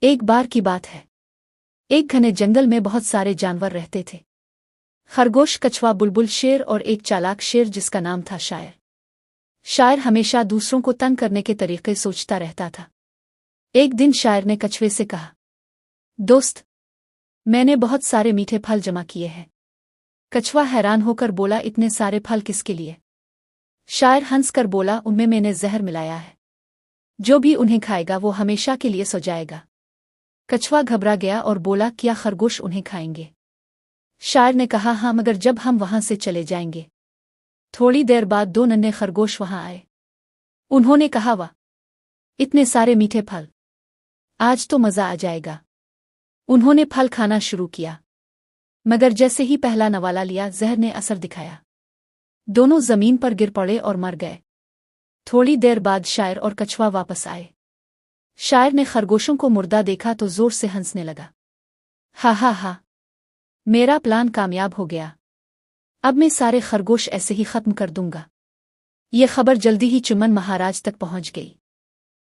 ایک بار کی بات ہے، ایک گھنے جنگل میں بہت سارے جانور رہتے تھے۔ خرگوش، کچھوا، بلبل، شیر اور ایک چالاک شیر جس کا نام تھا شاعر۔ شاعر ہمیشہ دوسروں کو تنگ کرنے کے طریقے سوچتا رہتا تھا۔ ایک دن شاعر نے کچھوے سے کہا، دوست، میں نے بہت سارے میٹھے پھل جمع کیے ہیں۔ کچھوا حیران ہو کر بولا، اتنے سارے پھل کس کے لیے؟ شاعر ہنس کر بولا، ان میں نے زہر ملایا ہے، جو بھی انہیں کھائے گا وہ ہمیشہ کے لیے سو جائے گا۔ کچھوا گھبرا گیا اور بولا، کیا خرگوش انہیں کھائیں گے؟ شاعر نے کہا، ہاں، مگر جب ہم وہاں سے چلے جائیں گے۔ تھوڑی دیر بعد دو ننھے خرگوش وہاں آئے۔ انہوں نے کہا، واہ، اتنے سارے میٹھے پھل، آج تو مزہ آ جائے گا۔ انہوں نے پھل کھانا شروع کیا، مگر جیسے ہی پہلا نوالا لیا زہر نے اثر دکھایا۔ دونوں زمین پر گر پڑے اور مر گئے۔ تھوڑی دیر بعد شاعر اور کچھوا واپس آئے۔ شاعر نے خرگوشوں کو مردہ دیکھا تو زور سے ہنسنے لگا، ہا ہا ہا، میرا پلان کامیاب ہو گیا، اب میں سارے خرگوش ایسے ہی ختم کر دوں گا۔ یہ خبر جلدی ہی چنمن مہاراج تک پہنچ گئی،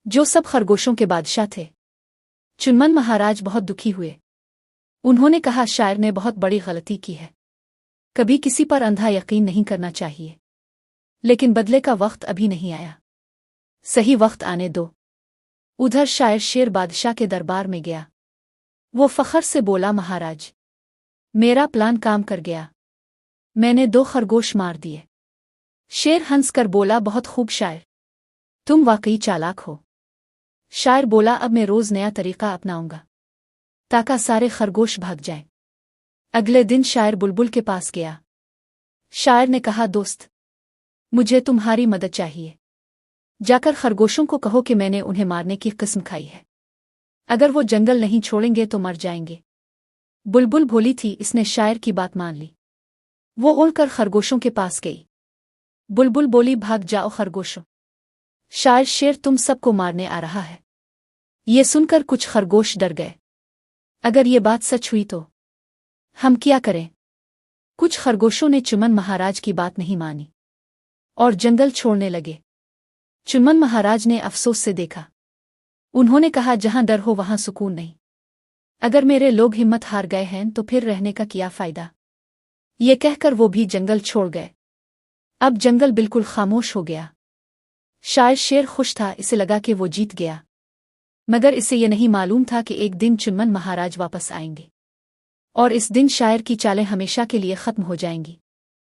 جو سب خرگوشوں کے بادشاہ تھے۔ چنمن مہاراج بہت دکھی ہوئے۔ انہوں نے کہا، شاعر نے بہت بڑی غلطی کی ہے، کبھی کسی پر اندھا یقین نہیں کرنا چاہیے، لیکن بدلے کا وقت ابھی نہیں آیا، صحیح وقت آنے دو۔ ادھر شاعر شیر بادشاہ کے دربار میں گیا۔ وہ فخر سے بولا، مہاراج، میرا پلان کام کر گیا، میں نے 2 خرگوش مار دیے۔ شیر ہنس کر بولا، بہت خوب شاعر، تم واقعی چالاک ہو۔ شاعر بولا، اب میں روز نیا طریقہ اپناؤں گا تاکہ سارے خرگوش بھاگ جائیں۔ اگلے دن شاعر بلبل کے پاس گیا۔ شاعر نے کہا، دوست، مجھے تمہاری مدد چاہیے، جا کر خرگوشوں کو کہو کہ میں نے انہیں مارنے کی قسم کھائی ہے، اگر وہ جنگل نہیں چھوڑیں گے تو مر جائیں گے۔ بلبل بھولی تھی، اس نے شاعر کی بات مان لی۔ وہ اڑ کر خرگوشوں کے پاس گئی۔ بلبل بولی، بھاگ جاؤ خرگوشوں، شاعر شیر تم سب کو مارنے آ رہا ہے۔ یہ سن کر کچھ خرگوش ڈر گئے، اگر یہ بات سچ ہوئی تو ہم کیا کریں؟ کچھ خرگوشوں نے چنمن مہاراج کی بات نہیں مانی اور جنگل چھوڑنے لگے۔ چنمن مہاراج نے افسوس سے دیکھا۔ انہوں نے کہا، جہاں ڈر ہو وہاں سکون نہیں، اگر میرے لوگ ہمت ہار گئے ہیں تو پھر رہنے کا کیا فائدہ؟ یہ کہہ کر وہ بھی جنگل چھوڑ گئے۔ اب جنگل بالکل خاموش ہو گیا۔ شاعر شیر خوش تھا، اسے لگا کہ وہ جیت گیا، مگر اسے یہ نہیں معلوم تھا کہ ایک دن چنمن مہاراج واپس آئیں گے، اور اس دن شاعر کی چالیں ہمیشہ کے لیے ختم ہو جائیں گی۔